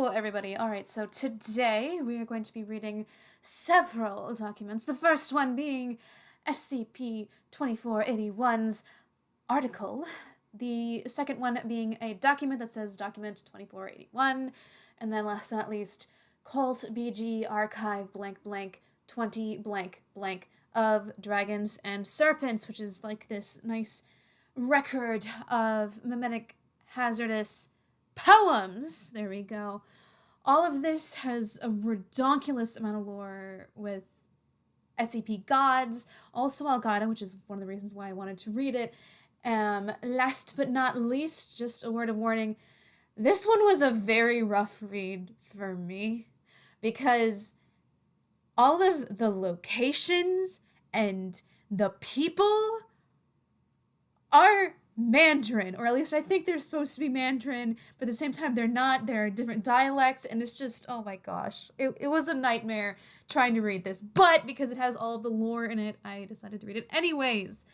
Hello, everybody. All right, so today we are going to be reading several documents. The first one being SCP-2481's article. The second one being a document that says Document 2481. And then last but not least, Cult BG Archive blank blank 20 blank blank of Dragons and Serpents, which is like this nice record of mimetic hazardous poems. There we go. All of this has a redonkulous amount of lore with SCP gods, also Algada, which is one of the reasons why I wanted to read it. Last but not least, just a word of warning, this one was a very rough read for me because all of the locations and the people are Mandarin, or at least I think they're supposed to be Mandarin, but at the same time they're not. They're a different dialect, and it's just, oh my gosh. It was a nightmare trying to read this, but because it has all of the lore in it, I decided to read it anyways.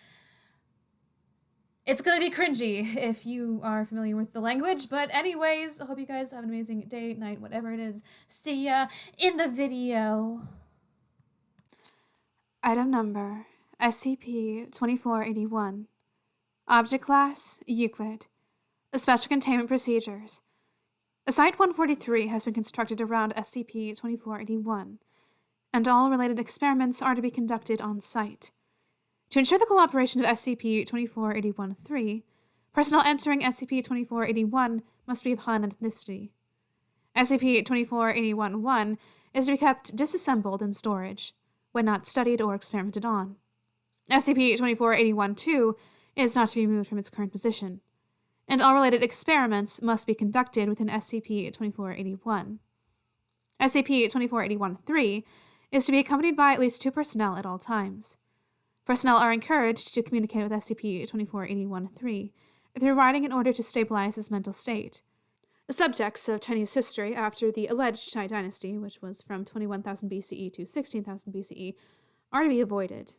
It's gonna be cringy if you are familiar with the language, but anyways, I hope you guys have an amazing day, night, whatever it is. See ya in the video. Item number SCP-2481. Object Class, Euclid. Special Containment Procedures. Site-143 has been constructed around SCP-2481, and all related experiments are to be conducted on site. To ensure the cooperation of SCP-2481-3, personnel entering SCP-2481 must be of Han ethnicity. SCP-2481-1 is to be kept disassembled in storage, when not studied or experimented on. SCP-2481-2 is not to be moved from its current position, and all related experiments must be conducted within SCP-2481. SCP-2481-3 is to be accompanied by at least 2 personnel at all times. Personnel are encouraged to communicate with SCP-2481-3 through writing in order to stabilize his mental state. The subjects of Chinese history after the alleged Chai dynasty, which was from 21,000 BCE to 16,000 BCE, are to be avoided.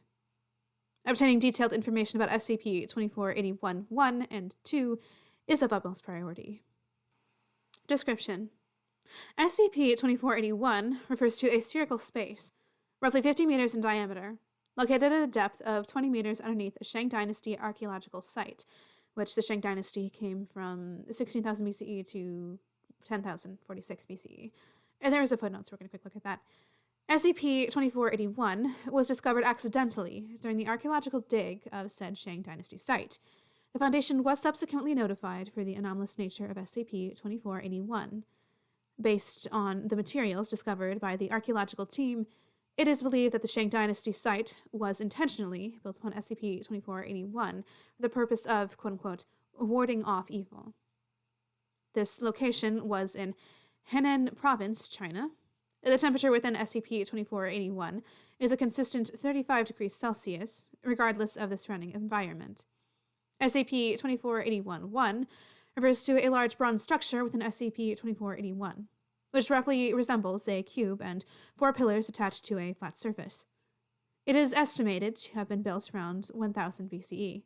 Obtaining detailed information about SCP-2481-1 and 2 is of utmost priority. Description: SCP-2481 refers to a spherical space, roughly 50 meters in diameter, located at a depth of 20 meters underneath a Shang Dynasty archaeological site, which the Shang Dynasty came from 16,000 BCE to 10,046 BCE. And there is a footnote, so we're going to quick look at that. SCP-2481 was discovered accidentally during the archaeological dig of said Shang Dynasty site. The Foundation was subsequently notified for the anomalous nature of SCP-2481. Based on the materials discovered by the archaeological team, it is believed that the Shang Dynasty site was intentionally built upon SCP-2481 for the purpose of, quote-unquote, warding off evil. This location was in Henan Province, China. The temperature within SCP-2481 is a consistent 35 degrees Celsius, regardless of the surrounding environment. SCP-2481-1 refers to a large bronze structure within SCP-2481, which roughly resembles a cube and 4 pillars attached to a flat surface. It is estimated to have been built around 1000 BCE.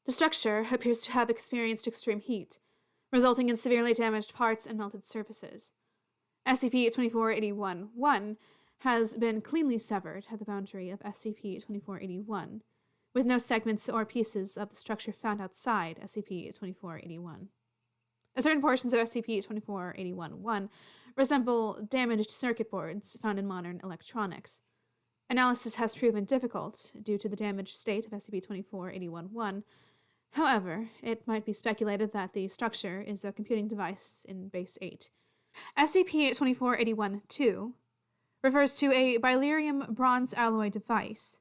The structure appears to have experienced extreme heat, resulting in severely damaged parts and melted surfaces. SCP-2481-1 has been cleanly severed at the boundary of SCP-2481, with no segments or pieces of the structure found outside SCP-2481. Certain portions of SCP-2481-1 resemble damaged circuit boards found in modern electronics. Analysis has proven difficult due to the damaged state of SCP-2481-1. However, it might be speculated that the structure is a computing device in Base 8. SCP-2481-2 refers to a beryllium bronze alloy device.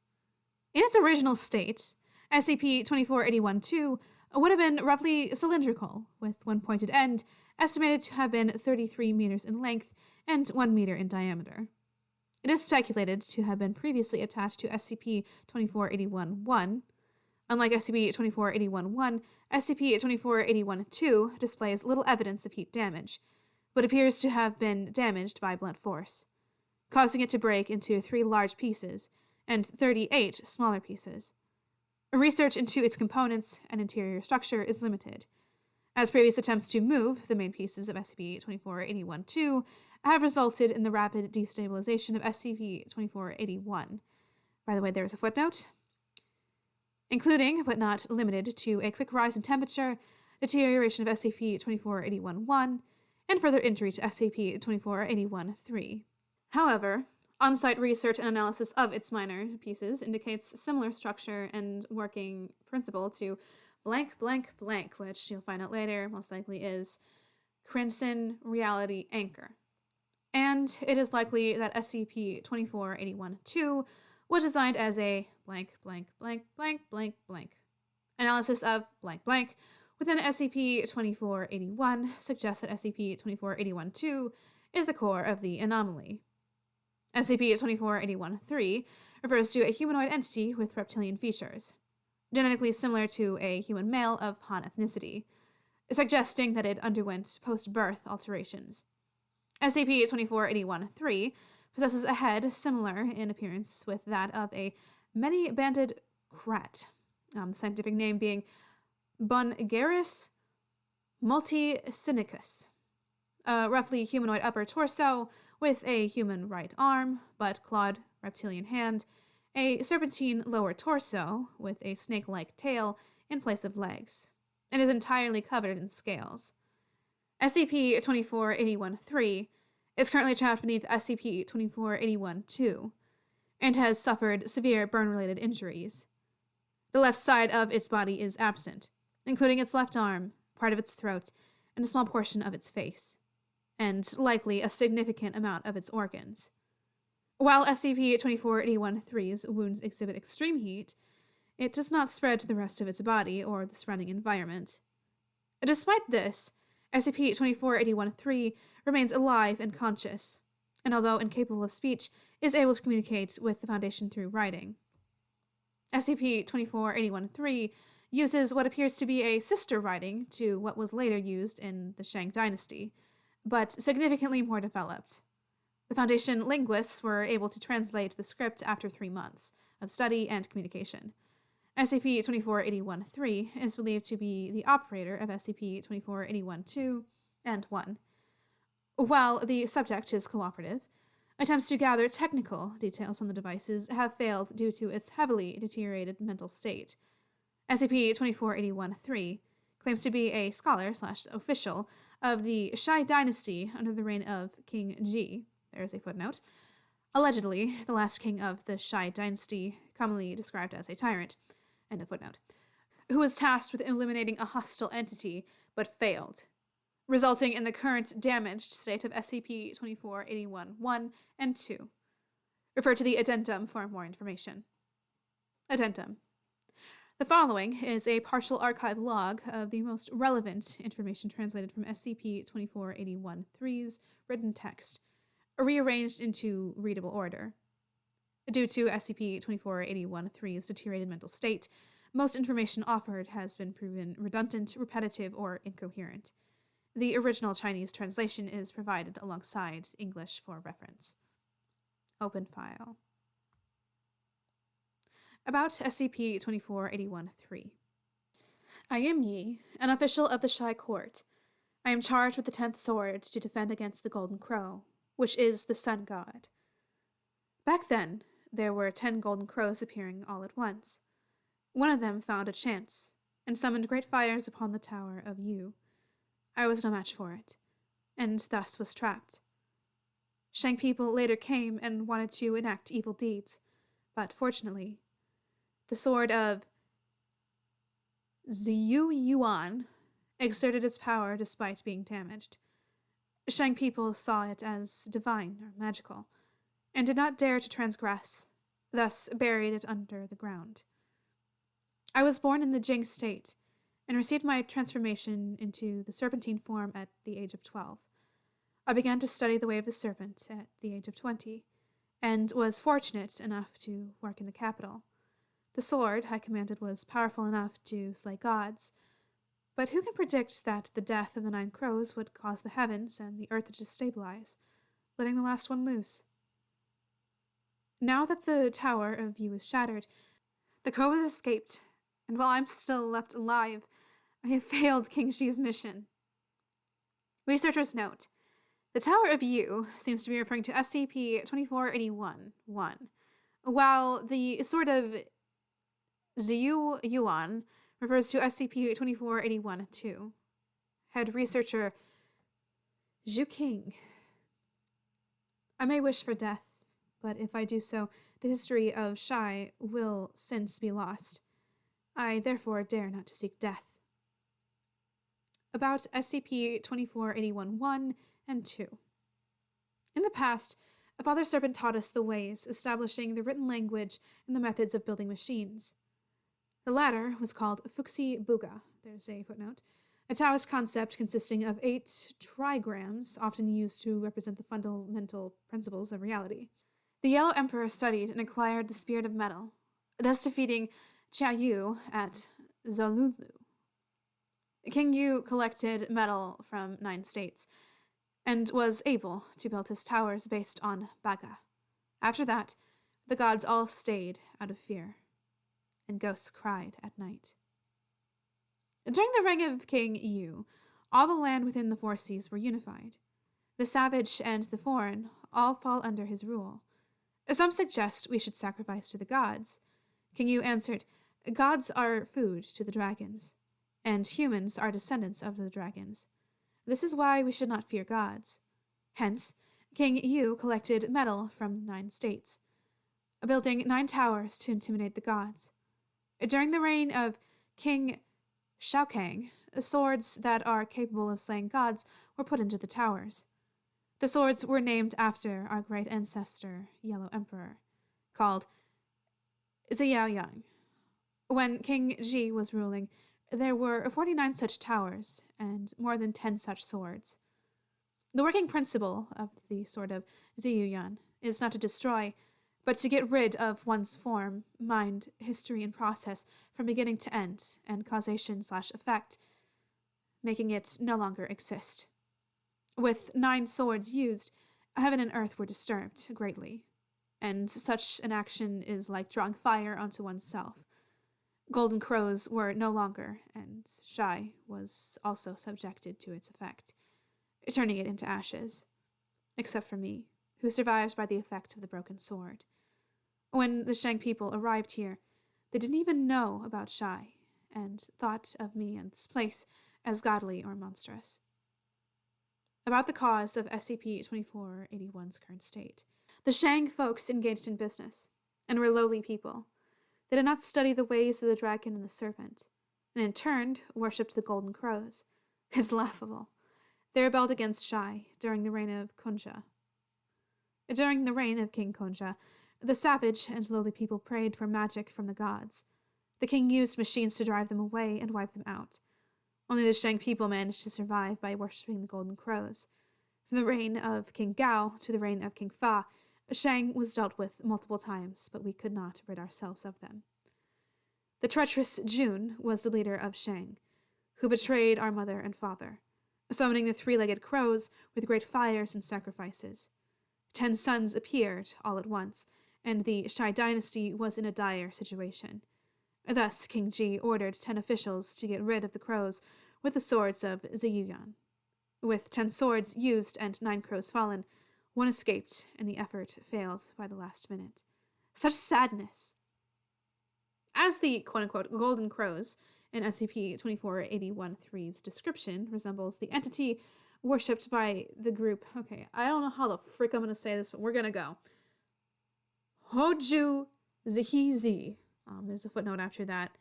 In its original state, SCP-2481-2 would have been roughly cylindrical, with one pointed end estimated to have been 33 meters in length and 1 meter in diameter. It is speculated to have been previously attached to SCP-2481-1. Unlike SCP-2481-1, SCP-2481-2 displays little evidence of heat damage, but appears to have been damaged by blunt force, causing it to break into 3 large pieces and 38 smaller pieces. Research into its components and interior structure is limited. as previous attempts to move the main pieces of SCP-2481-2 have resulted in the rapid destabilization of SCP-2481. By the way, there is a footnote. Including, but not limited to, a quick rise in temperature, deterioration of SCP-2481-1, and further injury to SCP-2481-3. However, on-site research and analysis of its minor pieces indicates similar structure and working principle to blank blank blank, which you'll find out later most likely is Crimson Reality Anchor. And it is likely that SCP-2481-2 was designed as a blank blank blank blank blank blank. Analysis of blank blank within SCP-2481 suggests that SCP-2481-2 is the core of the anomaly. SCP-2481-3 refers to a humanoid entity with reptilian features, genetically similar to a human male of Han ethnicity, suggesting that it underwent post-birth alterations. SCP-2481-3 possesses a head similar in appearance with that of a many-banded krat, the scientific name being Bungarus multicinicus, a roughly humanoid upper torso with a human right arm, but clawed reptilian hand, a serpentine lower torso with a snake-like tail in place of legs, and is entirely covered in scales. SCP-2481-3 is currently trapped beneath SCP-2481-2 and has suffered severe burn-related injuries. The left side of its body is absent, including its left arm, part of its throat, and a small portion of its face, and likely a significant amount of its organs. While SCP-2481-3's wounds exhibit extreme heat, it does not spread to the rest of its body or the surrounding environment. Despite this, SCP-2481-3 remains alive and conscious, and although incapable of speech, is able to communicate with the Foundation through writing. SCP-2481-3 uses what appears to be a sister writing to what was later used in the Shang Dynasty, but significantly more developed. The Foundation linguists were able to translate the script after 3 months of study and communication. SCP-2481-3 is believed to be the operator of SCP-2481-2 and 1. While the subject is cooperative, attempts to gather technical details on the devices have failed due to its heavily deteriorated mental state. SCP-2481-3 claims to be a scholar/official of the Shai Dynasty under the reign of King Ji. There is a footnote. Allegedly, the last king of the Shai Dynasty, commonly described as a tyrant, end of footnote, who was tasked with eliminating a hostile entity, but failed, resulting in the current damaged state of SCP-2481-1 and 2. Refer to the addendum for more information. Addendum. The following is a partial archive log of the most relevant information translated from SCP-2481-3's written text, rearranged into readable order. Due to SCP-2481-3's deteriorated mental state, most information offered has been proven redundant, repetitive, or incoherent. The original Chinese translation is provided alongside English for reference. Open file. About SCP-2481-3. I am Yi, an official of the Shai Court. I am charged with the 10th sword to defend against the Golden Crow, which is the Sun God. Back then, there were 10 golden crows appearing all at once. One of them found a chance, and summoned great fires upon the Tower of Yu. I was no match for it, and thus was trapped. Shang people later came and wanted to enact evil deeds, but fortunately, the sword of Zhu Yuan exerted its power despite being damaged. Shang people saw it as divine or magical, and did not dare to transgress, thus buried it under the ground. I was born in the Jing state, and received my transformation into the serpentine form at the age of 12. I began to study the way of the serpent at the age of 20, and was fortunate enough to work in the capital. The sword I commanded was powerful enough to slay gods, but who can predict that the death of the 9 crows would cause the heavens and the earth to destabilize, letting the last one loose? Now that the Tower of Yu is shattered, the crow has escaped, and while I'm still left alive, I have failed King Xi's mission. Researchers note, the Tower of U seems to be referring to SCP-2481-1, while the sword of Ziyu Yuan refers to SCP-2481-2. Head researcher Zhu King. I may wish for death, but if I do so, the history of Shai will since be lost. I therefore dare not to seek death. About SCP-2481-1 and 2. In the past, a Father Serpent taught us the ways, establishing the written language and the methods of building machines. The latter was called Fuxi Buga, there's a footnote, a Taoist concept consisting of 8 trigrams, often used to represent the fundamental principles of reality. The Yellow Emperor studied and acquired the Spirit of Metal, thus defeating Chia Yu at Zolulu. King Yu collected metal from 9 states, and was able to build his towers based on Baga. After that, the gods all stayed out of fear, and ghosts cried at night. During the reign of King Yu, all the land within the 4 seas were unified. The savage and the foreign all fall under his rule. Some suggest we should sacrifice to the gods. King Yu answered, gods are food to the dragons, and humans are descendants of the dragons. This is why we should not fear gods. Hence, King Yu collected metal from 9 states, building 9 towers to intimidate the gods. During the reign of King Shaokang, swords that are capable of slaying gods were put into the towers. The swords were named after our great ancestor, Yellow Emperor, called Ziyaoyang. When King Ji was ruling, there were 49 such towers and more than 10 such swords. The working principle of the sword of Ziyuyan is not to destroy, but to get rid of one's form, mind, history, and process from beginning to end, and causation/effect, making it no longer exist. With 9 swords used, heaven and earth were disturbed greatly, and such an action is like drawing fire onto oneself. Golden crows were no longer, and Shai was also subjected to its effect, turning it into ashes, except for me, who survived by the effect of the broken sword. When the Shang people arrived here, they didn't even know about Shai, and thought of me and this place as godly or monstrous. About the cause of SCP-2481's current state. The Shang folks engaged in business, and were lowly people. They did not study the ways of the dragon and the serpent, and in turn worshipped the golden crows. It's laughable. They rebelled against Shai during the reign of Kunja. During the reign of King Kunja, the savage and lowly people prayed for magic from the gods. The king used machines to drive them away and wipe them out. Only the Shang people managed to survive by worshipping the golden crows. From the reign of King Gao to the reign of King Fa, Shang was dealt with multiple times, but we could not rid ourselves of them. The treacherous Jun was the leader of Shang, who betrayed our mother and father, summoning the 3-legged crows with great fires and sacrifices. 10 sons appeared all at once, and the Shai dynasty was in a dire situation. Thus, King Ji ordered 10 officials to get rid of the crows with the swords of Ziyuyan. With 10 swords used and 9 crows fallen, 1 escaped, and the effort failed by the last minute. Such sadness! As the quote-unquote golden crows in SCP-2481-3's description resembles the entity worshipped by the group. Okay, I don't know how the frick I'm going to say this, but we're going to go. Hoju Zihizi. There's a footnote after that.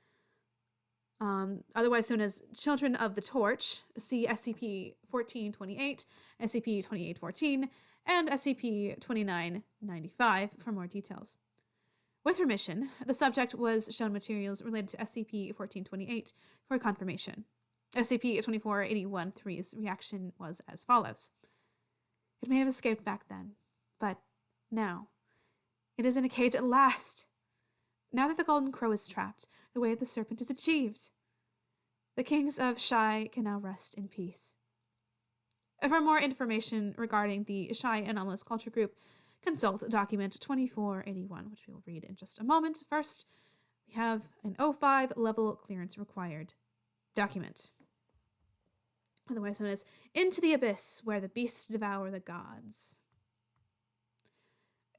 Otherwise known as Children of the Torch. See SCP-1428, SCP-2814, and SCP-2995 for more details. With permission, the subject was shown materials related to SCP-1428 for confirmation. SCP-2481-3's reaction was as follows. It may have escaped back then, but now, it is in a cage at last. Now that the golden crow is trapped, the way of the serpent is achieved. The kings of Shai can now rest in peace. For more information regarding the Shai Anomalous Culture Group, consult document 2481, which we will read in just a moment. First, we have an O5 level clearance required. document, otherwise known as Into the Abyss, where the beasts devour the gods.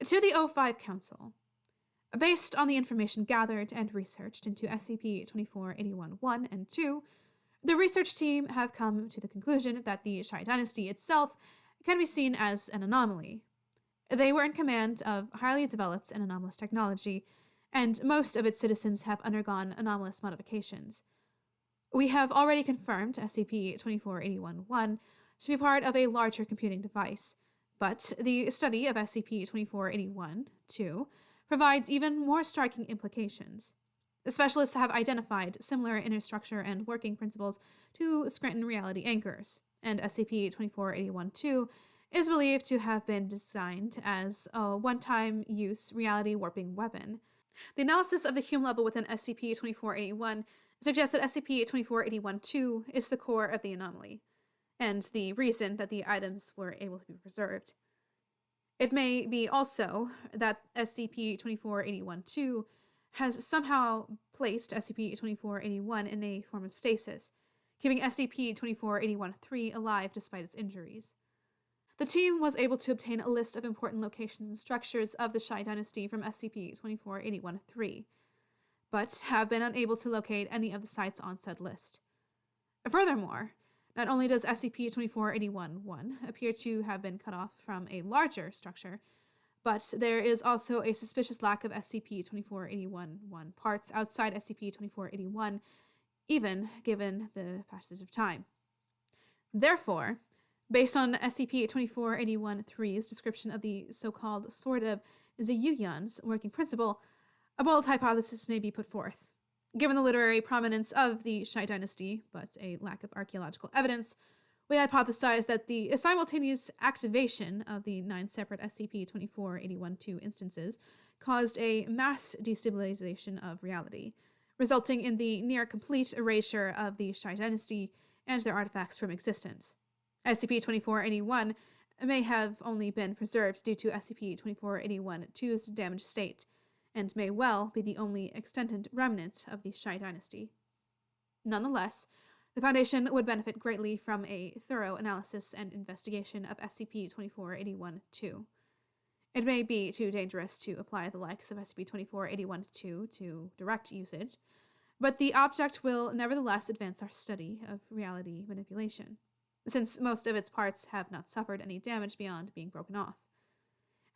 To the O5 Council, based on the information gathered and researched into SCP-2481 1 and 2, the research team have come to the conclusion that the Shai Dynasty itself can be seen as an anomaly. They were in command of highly developed and anomalous technology, and most of its citizens have undergone anomalous modifications. We have already confirmed SCP-2481 1 to be part of a larger computing device, but the study of SCP-2481 2 provides even more striking implications. The specialists have identified similar inner structure and working principles to Scranton reality anchors, and SCP-2481 2 is believed to have been designed as a one-time use reality warping weapon. The analysis of the hume level within SCP-2481 suggests that SCP-2481 2 is the core of the anomaly, and the reason that the items were able to be preserved. It may be also that SCP-2481 2 has somehow placed SCP-2481 in a form of stasis, keeping SCP-2481 3 alive despite its injuries. The team was able to obtain a list of important locations and structures of the Shai Dynasty from SCP-2481 3, but have been unable to locate any of the sites on said list. Furthermore, not only does SCP-2481 1 appear to have been cut off from a larger structure, but there is also a suspicious lack of SCP-2481 1 parts outside SCP-2481, even given the passage of time. Therefore, based on SCP-2481 3's description of the so-called Sword of Ziyuyan's working principle, a bold hypothesis may be put forth. Given the literary prominence of the Shai Dynasty, but a lack of archaeological evidence, we hypothesize that the simultaneous activation of the 9 separate SCP-2481 2 instances caused a mass destabilization of reality, resulting in the near-complete erasure of the Shai Dynasty and their artifacts from existence. SCP-2481 may have only been preserved due to SCP-2481 2's damaged state, and may well be the only extant remnant of the Shai Dynasty. Nonetheless, the Foundation would benefit greatly from a thorough analysis and investigation of SCP-2481 2. It may be too dangerous to apply the likes of SCP-2481 2 to direct usage, but the object will nevertheless advance our study of reality manipulation, since most of its parts have not suffered any damage beyond being broken off.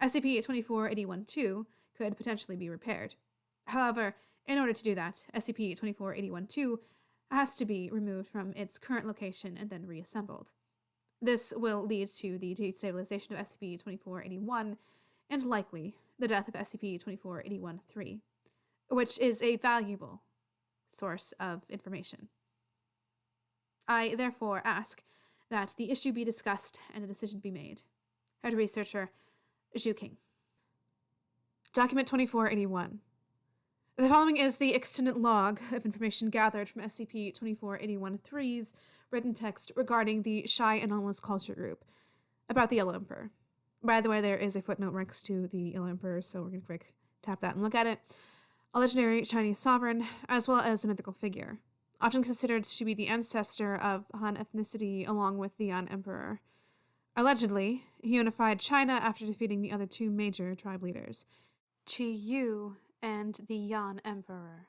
SCP-2481 2 could potentially be repaired. However, in order to do that, SCP-2481 2 has to be removed from its current location and then reassembled. This will lead to the destabilization of SCP-2481 and likely the death of SCP-2481 3, which is a valuable source of information. I therefore ask that the issue be discussed and a decision be made. Head Researcher, Zhu King. Document 2481. The following is the extended log of information gathered from SCP-2481 3's written text regarding the Shai Anomalous Culture Group about the Yellow Emperor. By the way, there is a footnote next to the Yellow Emperor, so we're going to quick tap that and look at it. A legendary Chinese sovereign, as well as a mythical figure, often considered to be the ancestor of Han ethnicity along with the Yan Emperor. Allegedly, he unified China after defeating the other 2 major tribe leaders, Qi Yu and the Yan Emperor.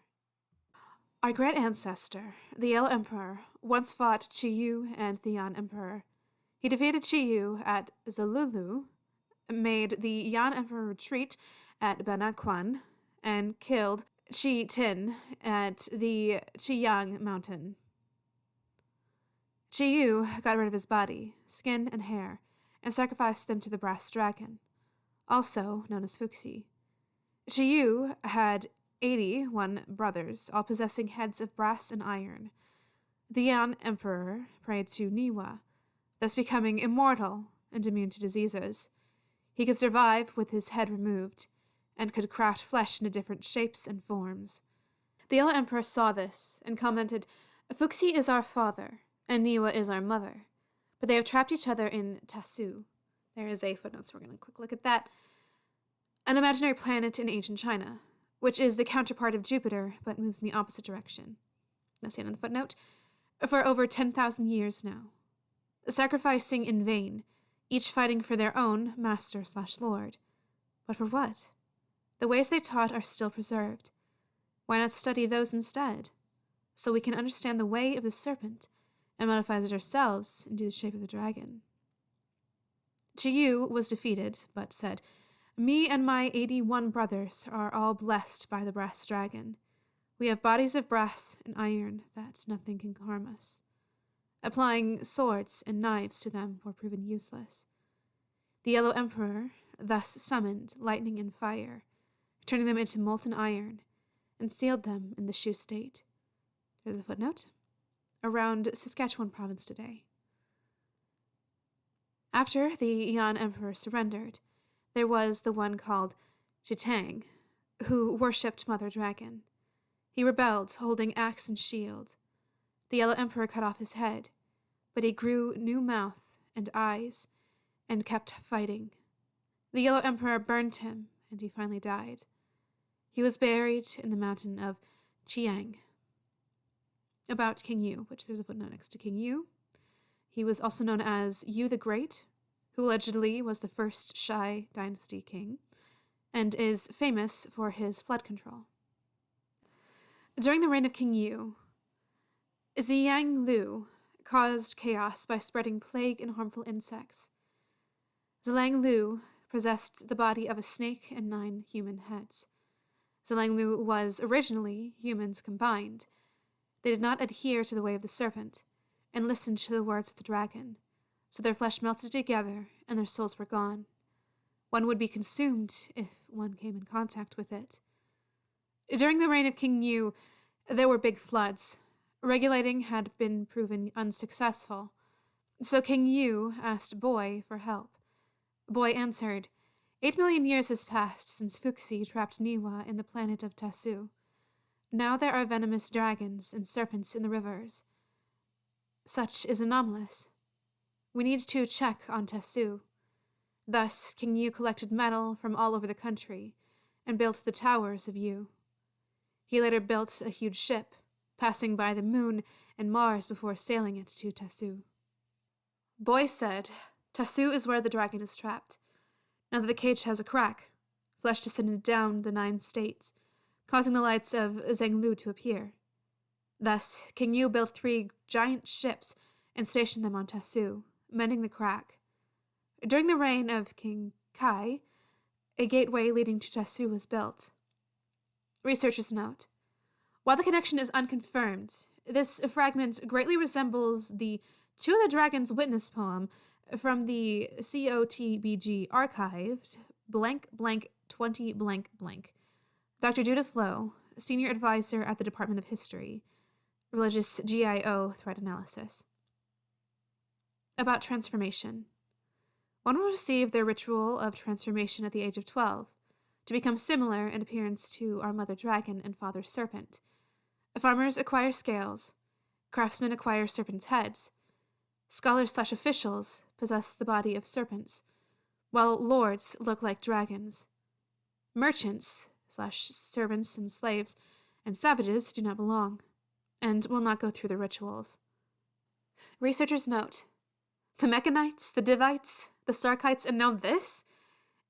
Our great ancestor, the Yellow Emperor, once fought Qi Yu and the Yan Emperor. He defeated Qi Yu at Zalulu, made the Yan Emperor retreat at Banakwan, and killed Qi Tin at the Qiyang Mountain. Qi Yu got rid of his body, skin, and hair, and sacrificed them to the brass dragon, also known as Fuxi. Qi Yu had 81 brothers, all possessing heads of brass and iron. The Yan Emperor prayed to Niwa, thus becoming immortal and immune to diseases. He could survive with his head removed, and could craft flesh into different shapes and forms. The Yellow Emperor saw this, and commented, "Fuxi is our father, and Niwa is our mother, but they have trapped each other in Tasu." There is a footnote, so we're going to quick look at that. An imaginary planet in ancient China, which is the counterpart of Jupiter, but moves in the opposite direction. Now, see on the footnote. for over 10,000 years now, sacrificing in vain, each fighting for their own master/lord. But for what? The ways they taught are still preserved. Why not study those instead, so we can understand the way of the serpent and modify it ourselves into the shape of the dragon? Chiyu was defeated, but said, "Me and my 81 brothers are all blessed by the brass dragon. We have bodies of brass and iron that nothing can harm us." Applying swords and knives to them were proven useless. The Yellow Emperor thus summoned lightning and fire, turning them into molten iron, and sealed them in the Shu state. There's a footnote. Around Saskatchewan province today. After the Yan Emperor surrendered, there was the one called Jitang, who worshipped Mother Dragon. He rebelled, holding axe and shield. The Yellow Emperor cut off his head, but he grew new mouth and eyes and kept fighting. The Yellow Emperor burned him, and he finally died. He was buried in the mountain of Chiang. About King Yu, which there's a footnote next to King Yu. He was also known as Yu the Great, who allegedly was the first Shai dynasty king, and is famous for his flood control. During the reign of King Yu, Ziyang Lu caused chaos by spreading plague and harmful insects. Zlang Lu possessed the body of a snake and 9 human heads. Zlang Lu was originally humans combined. They did not adhere to the way of the serpent and listened to the words of the dragon, so their flesh melted together and their souls were gone. One would be consumed if one came in contact with it. During the reign of King Yu, there were big floods. Regulating had been proven unsuccessful, so King Yu asked Boy for help. Boy answered, 8 million years has passed since Fuxi trapped Niwa in the planet of Tasu. Now there are venomous dragons and serpents in the rivers. Such is anomalous. We need to check on Tasu. Thus, King Yu collected metal from all over the country and built the towers of Yu. He later built a huge ship, passing by the moon and Mars before sailing it to Tasu. Boy said, Tasu is where the dragon is trapped. Now that the cage has a crack, flesh descended down the 9 states, causing the lights of Zhenglu to appear. Thus, King Yu built 3 giant ships and stationed them on Tasu, mending the crack. During the reign of King Kai, a gateway leading to Tasu was built. Researchers note, while the connection is unconfirmed, this fragment greatly resembles the To the Dragon's Witness poem from the COTBG archived blank blank 20 blank blank. Dr. Judith Lowe, Senior Advisor at the Department of History, Religious GIO Threat Analysis. About transformation. One will receive their ritual of transformation at the age of 12, to become similar in appearance to our mother dragon and father serpent. Farmers acquire scales, craftsmen acquire serpents' heads, scholars/officials possess the body of serpents, while lords look like dragons. Merchants/servants and slaves and savages do not belong, and will not go through the rituals. Researchers note, the Mechanites, the Divites, the Starkites, and now this?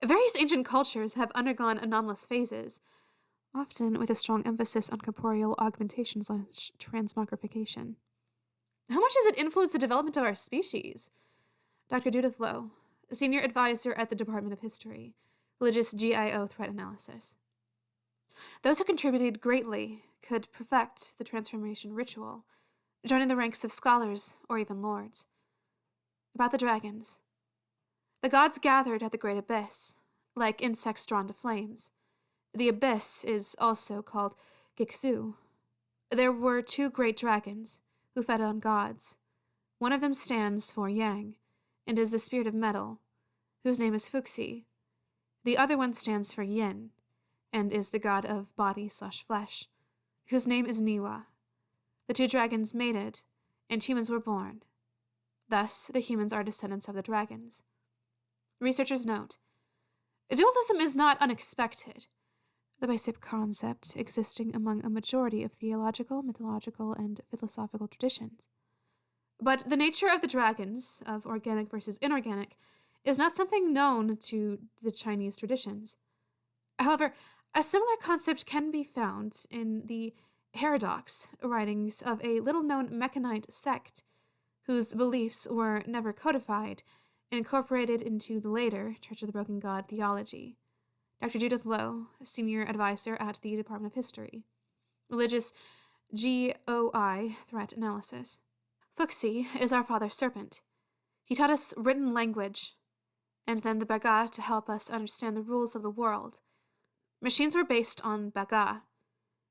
Various ancient cultures have undergone anomalous phases, often with a strong emphasis on corporeal augmentation/transmogrification. How much does it influence the development of our species? Dr. Judith Lowe, Senior Advisor at the Department of History, Religious GIO Threat Analysis. Those who contributed greatly could perfect the transformation ritual, joining the ranks of scholars or even lords. About the dragons. The gods gathered at the Great Abyss, like insects drawn to flames. The abyss is also called Gixu. There were 2 great dragons who fed on gods. One of them stands for Yang, and is the spirit of metal, whose name is Fuxi. The other one stands for Yin, and is the god of body/flesh, whose name is Niwa. The 2 dragons mated, and humans were born. Thus, the humans are descendants of the dragons. Researchers note, dualism is not unexpected, the basic concept existing among a majority of theological, mythological, and philosophical traditions. But the nature of the dragons, of organic versus inorganic, is not something known to the Chinese traditions. However, a similar concept can be found in the Herodox writings of a little-known Mechanite sect whose beliefs were never codified and incorporated into the later Church of the Broken God theology. Dr. Judith Lowe, Senior Advisor at the Department of History. Religious GOI Threat Analysis. Fuxi is our father serpent. He taught us written language, and then the Baga to help us understand the rules of the world. Machines were based on Baga.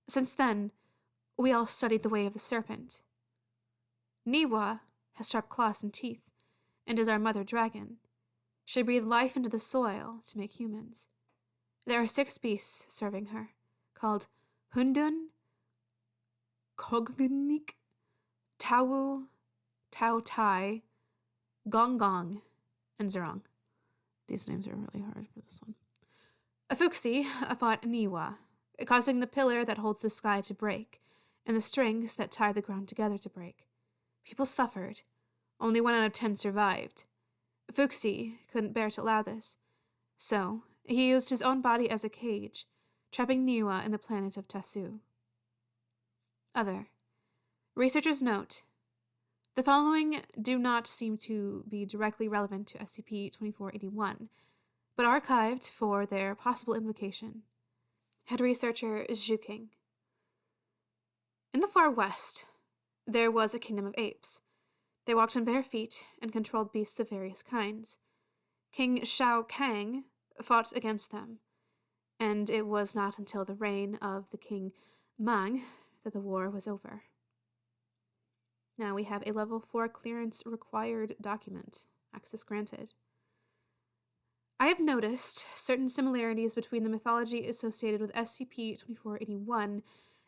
Since then, we all studied the way of the serpent. Niwa has sharp claws and teeth, and is our mother dragon. She breathed life into the soil to make humans. There are 6 beasts serving her, called Hundun, Kognik, Tawu, Tao Tai, Gong Gong, and Zerong. These names are really hard for this one. Fuxi fought Niwa, causing the pillar that holds the sky to break, and the strings that tie the ground together to break. People suffered. Only 1 out of 10 survived. Fuxi couldn't bear to allow this, so he used his own body as a cage, trapping Niwa in the planet of Tasu. Other. Researchers note, the following do not seem to be directly relevant to SCP-2481, but archived for their possible implication. Head researcher Zhu King. In the far west, there was a kingdom of apes. They walked on bare feet and controlled beasts of various kinds. King Shao Kang fought against them, and it was not until the reign of the King Mang that the war was over. Now we have a level 4 clearance required document. Access granted. I have noticed certain similarities between the mythology associated with SCP-2481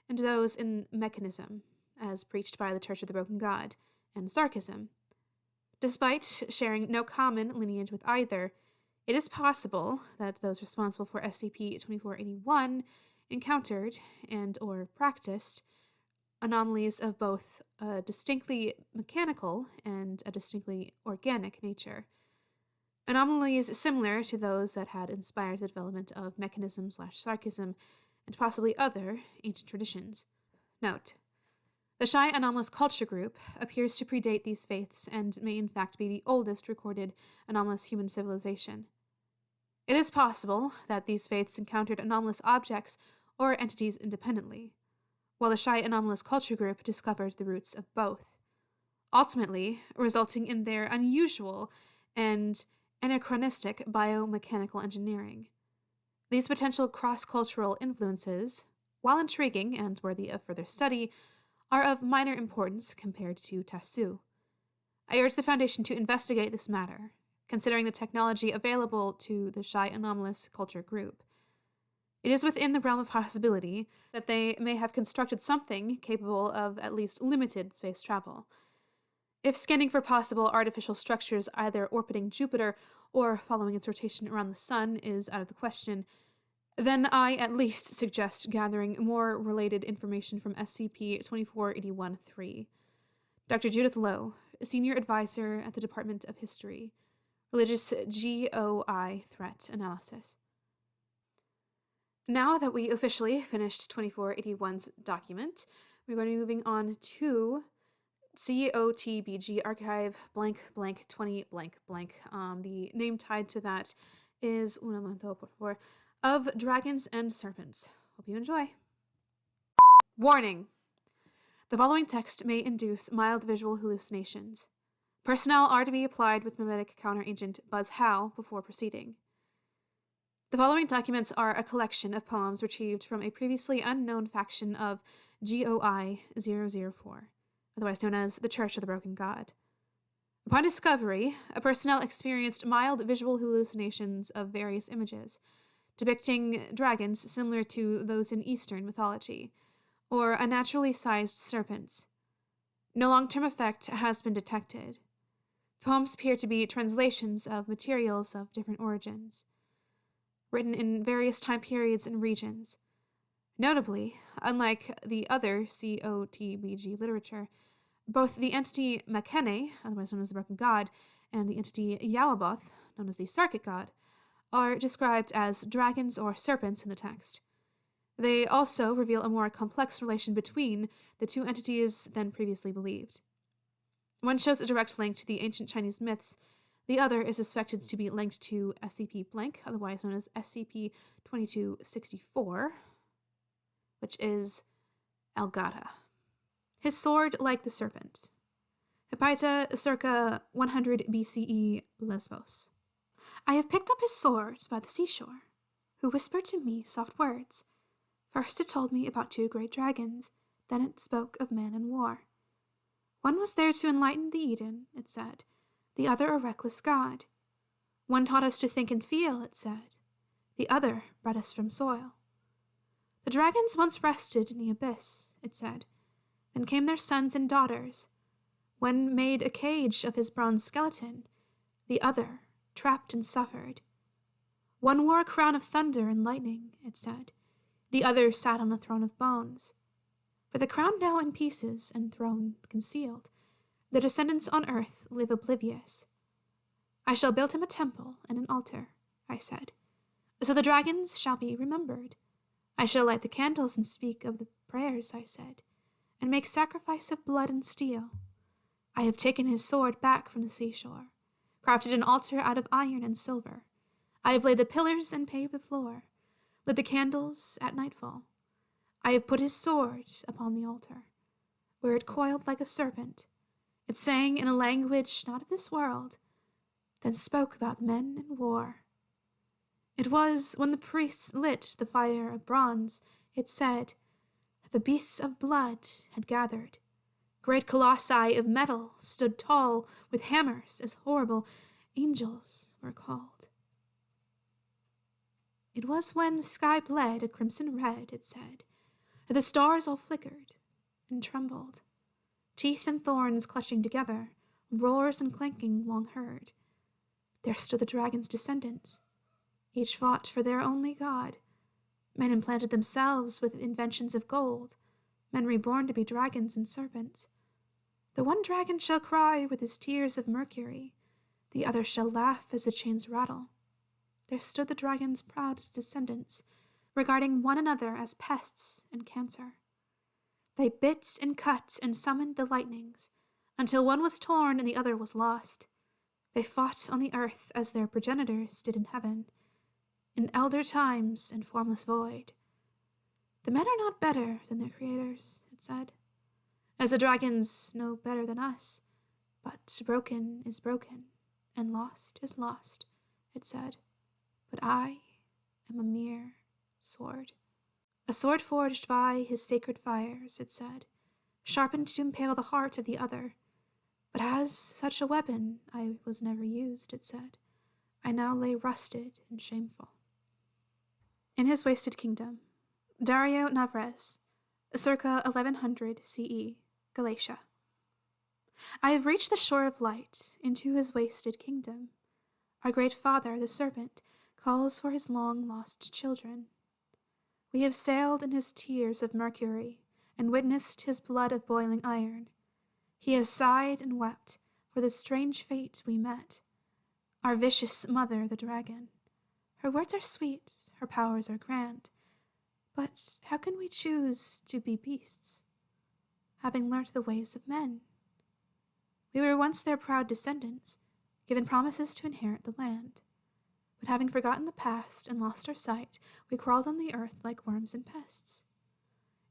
and those in Mechanism, as preached by the Church of the Broken God, and Sarcasm. Despite sharing no common lineage with either, it is possible that those responsible for SCP-2481 encountered and or practiced anomalies of both a distinctly mechanical and a distinctly organic nature. Anomalies similar to those that had inspired the development of Mechanism/Sarcasm and possibly other ancient traditions. Note: the Shai anomalous culture group appears to predate these faiths and may in fact be the oldest recorded anomalous human civilization. It is possible that these faiths encountered anomalous objects or entities independently, while the Shai anomalous culture group discovered the roots of both, ultimately resulting in their unusual and anachronistic biomechanical engineering. These potential cross-cultural influences, while intriguing and worthy of further study, are of minor importance compared to Tasu. I urge the Foundation to investigate this matter, considering the technology available to the Shai anomalous culture group. It is within the realm of possibility that they may have constructed something capable of at least limited space travel. If scanning for possible artificial structures either orbiting Jupiter or following its rotation around the Sun is out of the question, then I at least suggest gathering more related information from SCP-2481-3. Dr. Judith Lowe, Senior Advisor at the Department of History. Religious GOI Threat Analysis. Now that we officially finished 2481's document, we're going to be moving on to COTBG Archive blank blank 20 blank blank. The name tied to that is un momento, por favor, of Dragons and Serpents. Hope you enjoy. Warning. The following text may induce mild visual hallucinations. Personnel are to be applied with mimetic counteragent Buzz Howe before proceeding. The following documents are a collection of poems retrieved from a previously unknown faction of GOI-004, otherwise known as the Church of the Broken God. Upon discovery, personnel experienced mild visual hallucinations of various images, depicting dragons similar to those in Eastern mythology, or unnaturally sized serpents. No long-term effect has been detected. Poems appear to be translations of materials of different origins, written in various time periods and regions. Notably, unlike the other COTBG literature, Both the entity Makene, otherwise known as the Broken God, and the entity Yawaboth, known as the Sarkic God, are described as dragons or serpents in the text. They also reveal a more complex relation between the two entities than previously believed. One shows a direct link to the ancient Chinese myths. The other is suspected to be linked to SCP-blank, otherwise known as SCP-2464, which is Elgato. His sword like the serpent. Hippolyta, circa 100 BCE, Lesbos. I have picked up his sword by the seashore, who whispered to me soft words. First it told me about two great dragons, then it spoke of man and war. One was there to enlighten the Eden, it said, the other a reckless god. One taught us to think and feel, it said, the other bred us from soil. The dragons once rested in the abyss, it said, then came their sons and daughters. One made a cage of his bronze skeleton, the other trapped and suffered. One wore a crown of thunder and lightning, it said, the other sat on a throne of bones. For the crown now in pieces and throne concealed, the descendants on earth live oblivious. I shall build him a temple and an altar, I said, so the dragons shall be remembered. I shall light the candles and speak of the prayers, I said, and make sacrifice of blood and steel. I have taken his sword back from the seashore, crafted an altar out of iron and silver. I have laid the pillars and paved the floor, lit the candles at nightfall. I have put his sword upon the altar, where it coiled like a serpent. It sang in a language not of this world, then spoke about men and war. It was when the priests lit the fire of bronze, it said, that the beasts of blood had gathered. Great colossi of metal stood tall with hammers as horrible angels were called. It was when the sky bled a crimson red, it said, that the stars all flickered and trembled. Teeth and thorns clutching together, roars and clanking long heard. There stood the dragon's descendants. Each fought for their only god. Men implanted themselves with inventions of gold, men reborn to be dragons and serpents. The one dragon shall cry with his tears of mercury, the other shall laugh as the chains rattle. There stood the dragon's proudest descendants, regarding one another as pests and cancer. They bit and cut and summoned the lightnings, until one was torn and the other was lost. They fought on the earth as their progenitors did in heaven, in elder times and formless void. The men are not better than their creators, it said, as the dragons know better than us, but broken is broken, and lost is lost, it said. But I am a mere sword. A sword forged by his sacred fires, it said, sharpened to impale the heart of the other. But as such a weapon I was never used, it said. I now lay rusted and shameful. In his wasted kingdom, Dario Navarez, circa 1100 CE, Galatia. I have reached the shore of light, into his wasted kingdom. Our great father, the serpent, calls for his long-lost children. We have sailed in his tears of mercury, and witnessed his blood of boiling iron. He has sighed and wept for the strange fate we met. Our vicious mother, the dragon. Her words are sweet, her powers are grand. But how can we choose to be beasts, having learnt the ways of men? We were once their proud descendants, given promises to inherit the land. But having forgotten the past and lost our sight, we crawled on the earth like worms and pests.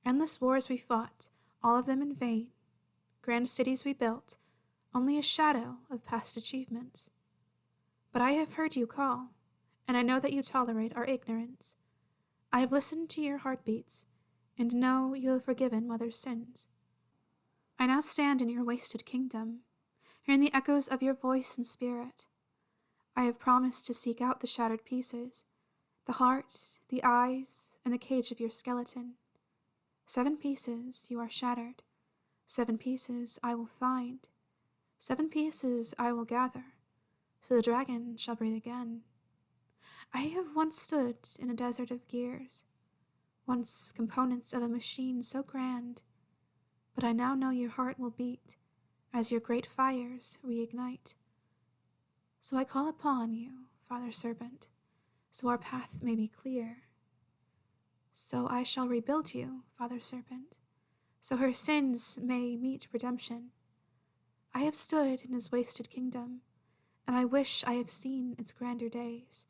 Endless wars we fought, all of them in vain. Grand cities we built, only a shadow of past achievements. But I have heard you call, and I know that you tolerate our ignorance. I have listened to your heartbeats, and know you have forgiven mother's sins. I now stand in your wasted kingdom, hearing the echoes of your voice and spirit. I have promised to seek out the shattered pieces, the heart, the eyes, and the cage of your skeleton. 7 pieces you are shattered. 7 pieces I will find. 7 pieces I will gather, so the dragon shall breathe again. I have once stood in a desert of gears, once components of a machine so grand, but I now know your heart will beat as your great fires reignite. So I call upon you, Father Serpent, so our path may be clear. So I shall rebuild you, Father Serpent, so her sins may meet redemption. I have stood in his wasted kingdom, and I wish I have seen its grander days.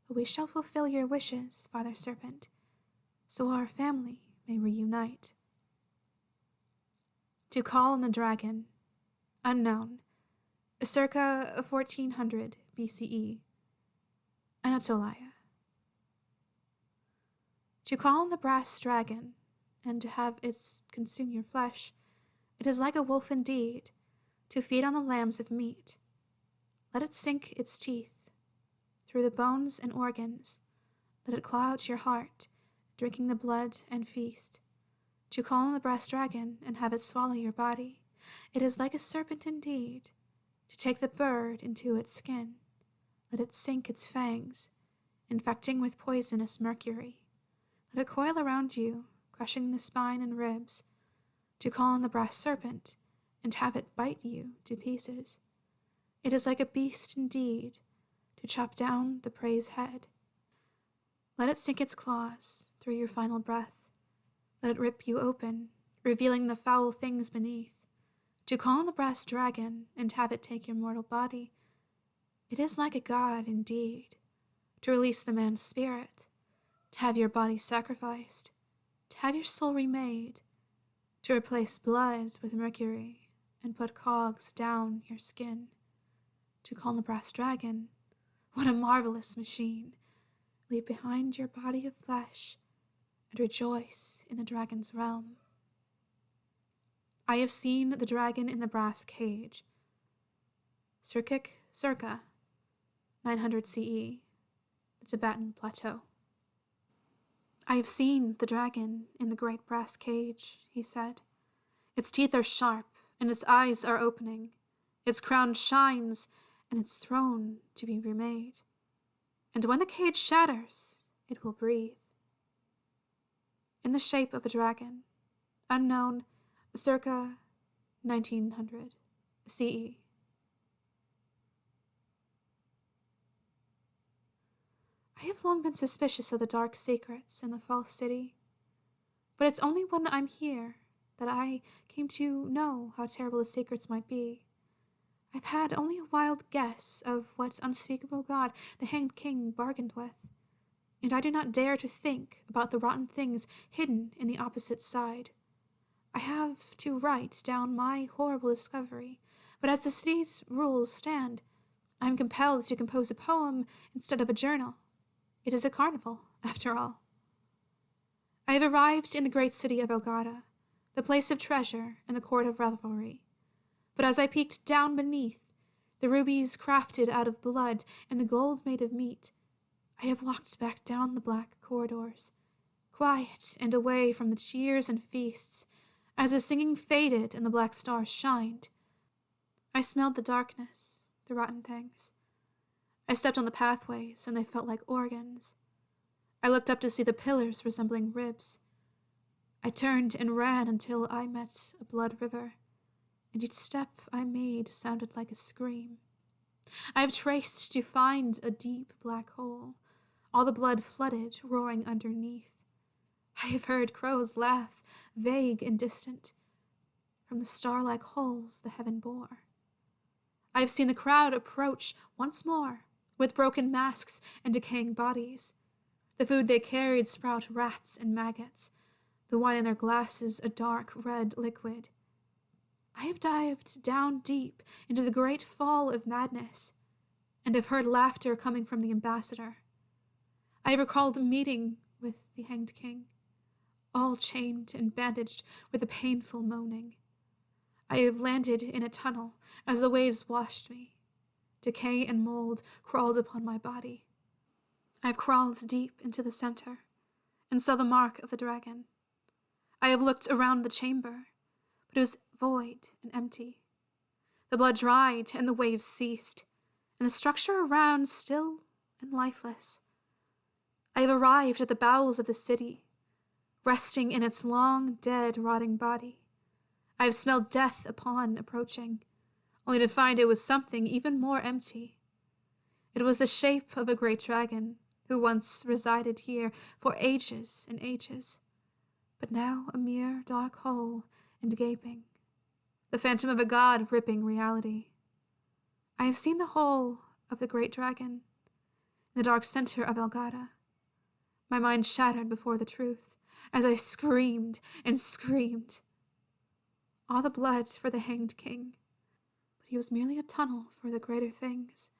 But we shall fulfill your wishes, Father Serpent, so our family may reunite. To call on the dragon, unknown, circa 1400 BCE, Anatolia. To call on the brass dragon, and to have it consume your flesh, it is like a wolf indeed, to feed on the lambs of meat. Let it sink its teeth through the bones and organs. Let it claw out your heart, drinking the blood and feast. To call on the brass dragon and have it swallow your body, it is like a serpent indeed, to take the bird into its skin. Let it sink its fangs, infecting with poisonous mercury. Let it coil around you, crushing the spine and ribs. To call on the brass serpent and have it bite you to pieces. It is like a beast indeed, to chop down the prey's head. Let it sink its claws through your final breath. Let it rip you open, revealing the foul things beneath. To call on the brass dragon and have it take your mortal body, it is like a god indeed, to release the man's spirit, to have your body sacrificed, to have your soul remade, to replace blood with mercury and put cogs down your skin. To call on the brass dragon, what a marvelous machine! Leave behind your body of flesh and rejoice in the dragon's realm. I have seen the dragon in the brass cage. Circa 900 CE, the Tibetan plateau. I have seen the dragon in the great brass cage, he said. Its teeth are sharp, and its eyes are opening. Its crown shines, and its throne to be remade. And when the cage shatters, it will breathe. In the shape of a dragon, unknown, circa 1900 CE. I have long been suspicious of the dark secrets in the false city, but it's only when I'm here that I came to know how terrible the secrets might be. I've had only a wild guess of what unspeakable god the Hanged King bargained with, and I do not dare to think about the rotten things hidden in the opposite side. I have to write down my horrible discovery, but as the city's rules stand, I am compelled to compose a poem instead of a journal. It is a carnival, after all. I have arrived in the great city of Elgada, the place of treasure and the court of revelry. But as I peeked down beneath, the rubies crafted out of blood and the gold made of meat, I have walked back down the black corridors, quiet and away from the cheers and feasts, as the singing faded and the black stars shined. I smelled the darkness, the rotten things. I stepped on the pathways, and they felt like organs. I looked up to see the pillars resembling ribs. I turned and ran until I met a blood river, and each step I made sounded like a scream. I have traced to find a deep black hole, all the blood flooded, roaring underneath. I have heard crows laugh, vague and distant, from the star-like holes the heaven bore. I have seen the crowd approach once more, with broken masks and decaying bodies. The food they carried sprout rats and maggots, the wine in their glasses a dark red liquid. I have dived down deep into the great fall of madness, and have heard laughter coming from the ambassador. I have recalled a meeting with the Hanged King, all chained and bandaged with a painful moaning. I have landed in a tunnel as the waves washed me. Decay and mold crawled upon my body. I have crawled deep into the center and saw the mark of the dragon. I have looked around the chamber, but it was void and empty. The blood dried and the waves ceased, and the structure around still and lifeless. I have arrived at the bowels of the city, resting in its long, dead, rotting body. I have smelled death upon approaching, only to find it was something even more empty. It was the shape of a great dragon, who once resided here for ages and ages, but now a mere dark hole and gaping, the phantom of a god ripping reality. I have seen the hole of the great dragon, in the dark center of Elgata. My mind shattered before the truth, as I screamed and screamed. All the blood for the hanged king, but he was merely a tunnel for the greater things.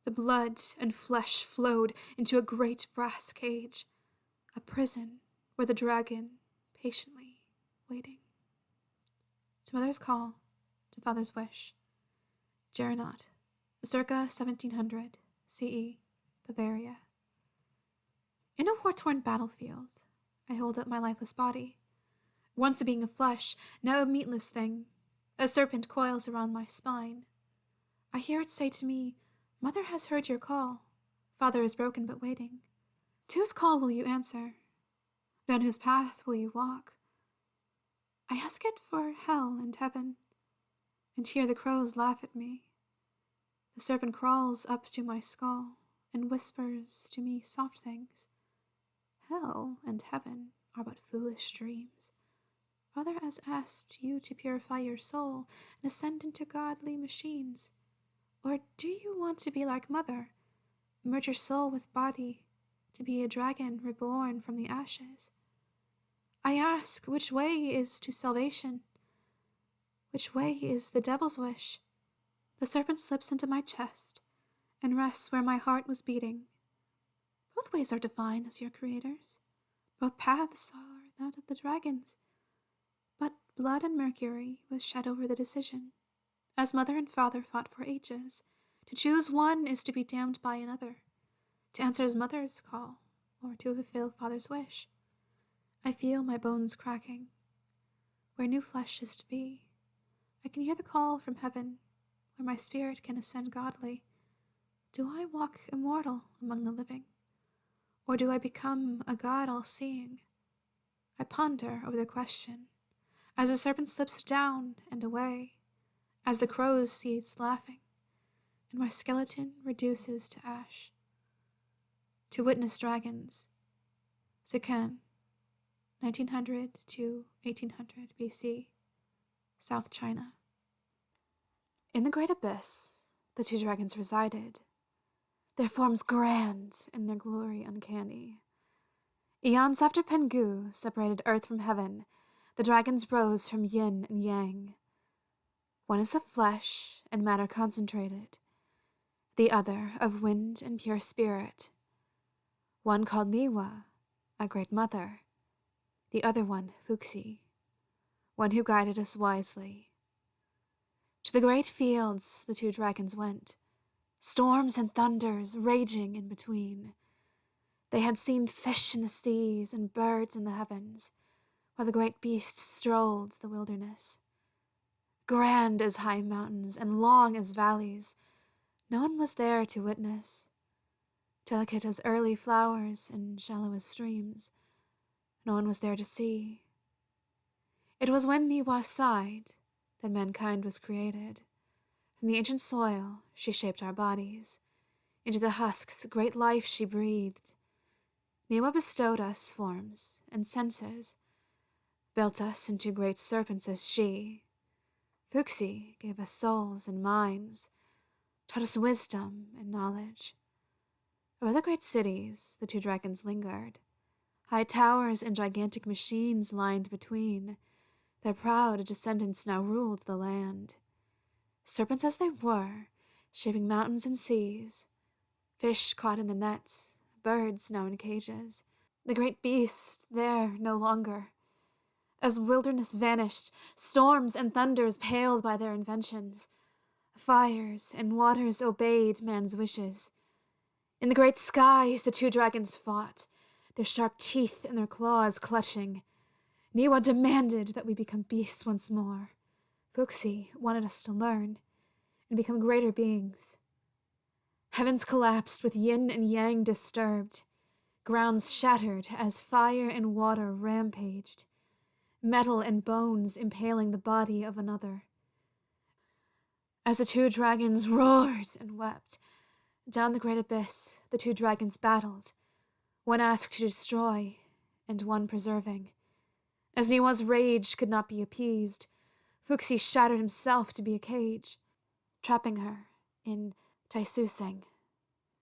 The blood and flesh flowed into a great brass cage, a prison where the dragon patiently waiting. To mother's call, to father's wish. Gerenot, circa 1700 CE, Bavaria. In a war-torn battlefield, I hold up my lifeless body. Once a being of flesh, now a meatless thing. A serpent coils around my spine. I hear it say to me, "Mother has heard your call. Father is broken but waiting. To whose call will you answer? Down whose path will you walk?" I ask it for hell and heaven, and hear the crows laugh at me. The serpent crawls up to my skull and whispers to me soft things. Hell and heaven are but foolish dreams. Father has asked you to purify your soul and ascend into godly machines. Or do you want to be like Mother, merge your soul with body, to be a dragon reborn from the ashes? I ask, which way is to salvation? Which way is the devil's wish? The serpent slips into my chest and rests where my heart was beating. Both ways are divine as your creators. Both paths are that of the dragons. But blood and mercury was shed over the decision, as mother and father fought for ages. To choose one is to be damned by another, to answer his mother's call, or to fulfill father's wish. I feel my bones cracking. Where new flesh is to be, I can hear the call from heaven, where my spirit can ascend godly. Do I walk immortal among the living, or do I become a god all-seeing? I ponder over the question, as the serpent slips down and away, as the crows cease laughing, and my skeleton reduces to ash. To witness dragons. Sikan, 1900 to 1800 BC, South China. In the great abyss, the two dragons resided, their forms grand and their glory uncanny. Eons after Pengu separated earth from heaven, the dragons rose from yin and yang. One is of flesh and matter concentrated, the other of wind and pure spirit. One called Niwa, a great mother, the other one Fuxi, one who guided us wisely. To the great fields the two dragons went, storms and thunders raging in between. They had seen fish in the seas and birds in the heavens, while the great beasts strolled the wilderness. Grand as high mountains and long as valleys, no one was there to witness. Delicate as early flowers and shallow as streams, no one was there to see. It was when Niwa sighed that mankind was created. From the ancient soil she shaped our bodies. Into the husks great life she breathed. Niwa bestowed us forms and senses, built us into great serpents as she. Fuxi gave us souls and minds, taught us wisdom and knowledge. Over the great cities the two dragons lingered. High towers and gigantic machines lined between. Their proud descendants now ruled the land. Serpents as they were, shaping mountains and seas. Fish caught in the nets, birds now in cages. The great beast there no longer. As wilderness vanished, storms and thunders paled by their inventions. Fires and waters obeyed man's wishes. In the great skies the two dragons fought, their sharp teeth and their claws clutching. Niwa demanded that we become beasts once more. Fuxi wanted us to learn and become greater beings. Heavens collapsed with yin and yang disturbed. Grounds shattered as fire and water rampaged. metal and bones impaling the body of another. As the two dragons roared and wept, down the great abyss the two dragons battled, one asked to destroy, and one preserving. As Niwa's rage could not be appeased, Fuxi shattered himself to be a cage, trapping her in Taisuseng.